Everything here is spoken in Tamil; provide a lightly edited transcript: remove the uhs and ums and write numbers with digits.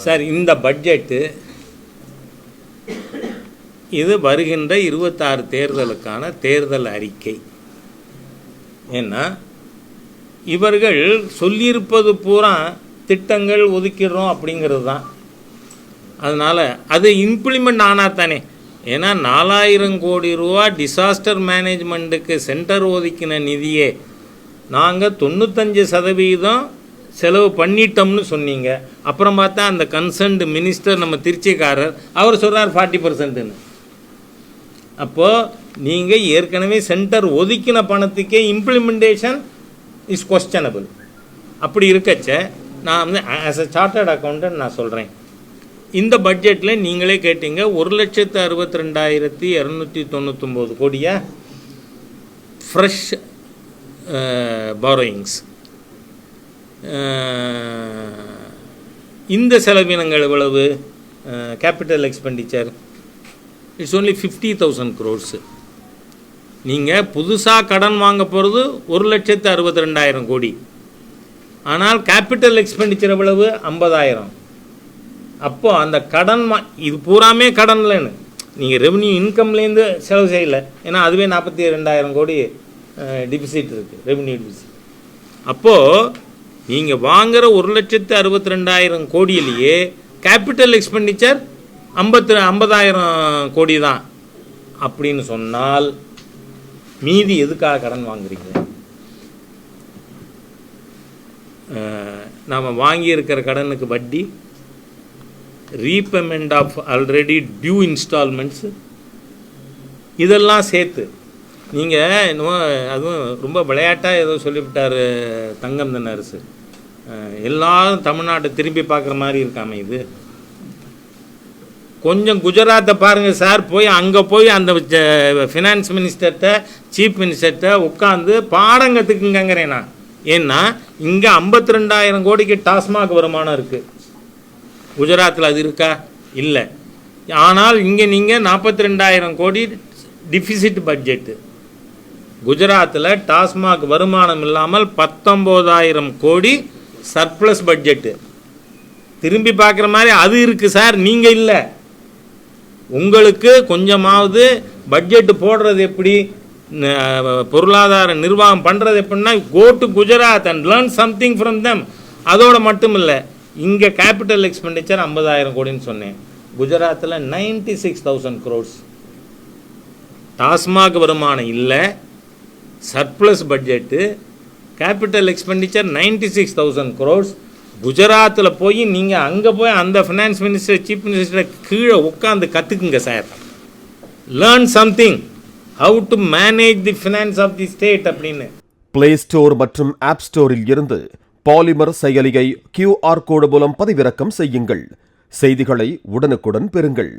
சார் இந்த பட்ஜெட்டு இது வருகின்ற 26 தேர்தலுக்கான தேர்தல் அறிக்கை. ஏன்னா இவர்கள் சொல்லியிருப்பது பூரா திட்டங்கள் ஒதுக்கிடுறோம் அப்படிங்கிறது தான். அதனால் அது இம்ப்ளிமெண்ட் ஆனால் தானே. ஏன்னா 4000 கோடி ரூபா டிசாஸ்டர் மேனேஜ்மெண்ட்டுக்கு சென்டர் ஒதுக்கின நிதியே நாங்கள் 95% செலவு பண்ணிட்டோம்னு சொன்னீங்க. அப்புறம் பார்த்தா அந்த கன்சர்ன்டு மினிஸ்டர் நம்ம திருச்சிக்காரர் அவர் சொல்கிறார் 40%ன்னு. அப்போது நீங்கள் ஏற்கனவே சென்டர் ஒதுக்கின பணத்துக்கே இம்ப்ளிமெண்டேஷன் இஸ் கொஸ்டனபிள். அப்படி இருக்கச்ச நான் வந்து ஆஸ் அ சார்ட்டர்ட் அக்கௌண்டன்ட் நான் சொல்கிறேன், இந்த பட்ஜெட்டில் நீங்களே கேட்டீங்க 1,62,299 கோடியா ஃப்ரெஷ் பாரோயிங்ஸ். இந்த செலவினங்கள் எவ்வளவு? Capital expenditure it's only 50,000 crores. நீங்கள் புதுசாக கடன் வாங்க போகிறது 1,62,200 கோடி. ஆனால் கேபிட்டல் எக்ஸ்பெண்டிச்சர் எவ்வளவு? 50,000. அப்போது அந்த கடன் இது பூராமே கடன்லன்னு நீங்கள் ரெவன்யூ இன்கம்லேருந்து செலவு செய்யலை. ஏன்னா அதுவே 42,000 கோடி டிபிசிட் இருக்குது, ரெவன்யூ டிபிசிட். அப்போது நீங்கள் வாங்குகிற 1,62,200 கோடியிலேயே கேபிட்டல் எக்ஸ்பெண்டிச்சர் 50,000 கோடி தான். அப்படின்னு சொன்னால் மீதி எதுக்காக கடன் வாங்குறீங்க? நாம் வாங்கியிருக்கிற கடனுக்கு வட்டி, ரீபேமெண்ட் ஆஃப் ஆல்ரெடி டியூ இன்ஸ்டால்மெண்ட்ஸு, இதெல்லாம் சேர்த்து நீங்கள் இன்னும் அதுவும் ரொம்ப விளையாட்டாக ஏதோ சொல்லிவிட்டார் தங்கம் தென்னரசு. எல்லாரும் தமிழ்நாட்டை திரும்பி பார்க்குற மாதிரி இருக்காமல் இது. கொஞ்சம் குஜராத்தை பாருங்கள் சார். போய் அங்கே போய் அந்த ஃபினான்ஸ் மினிஸ்டர்கிட்ட சீஃப் மினிஸ்டர்கிட்ட உட்காந்து பாடம் கற்றுக்குங்கிறேன் நான். ஏன்னா இங்கே 52,000 கோடிக்கு டாஸ்மாக் வருமானம் இருக்குது. குஜராத்தில் அது இருக்கா? இல்லை. ஆனால் இங்கே நீங்கள் 42,000 கோடி டிஃபிசிட் பட்ஜெட்டு. குஜராத்தில் டாஸ்மாக் வருமானம் இல்லாமல் 19,000 கோடி சர்ப்ளஸ் பட்ஜெட்டு. திரும்பி பார்க்குற மாதிரி அது இருக்குது சார். நீங்கள் இல்லை. உங்களுக்கு கொஞ்சமாவது பட்ஜெட்டு போடுறது எப்படி, பொருளாதார நிர்வாகம் பண்ணுறது எப்படின்னா, go to Gujarat and learn something from them. அதோடு மட்டும் இல்லை, இங்கே கேபிட்டல் எக்ஸ்பெண்டிச்சர் 50,000 கோடின்னு சொன்னேன். குஜராத்தில் 96,000 crores. டாஸ்மாக் வருமானம் இல்லை, surplus budget, capital expenditure 96,000 crores. குஜராத்தில் போய் நீங்கள் அங்கே போய் அந்த ஃபினான்ஸ் மினிஸ்டர் சீஃப் மினிஸ்டரை கீழே உட்காந்து கற்றுக்குங்க சார். Learn something how to manage the finance of the state அப்படின்னு. பிளே ஸ்டோர் மற்றும் ஆப் ஸ்டோரில் இருந்து பாலிமர் செயலியை QR கோடு மூலம் பதிவிறக்கம் செய்யுங்கள். செய்திகளை உடனுக்குடன் பெறுங்கள்.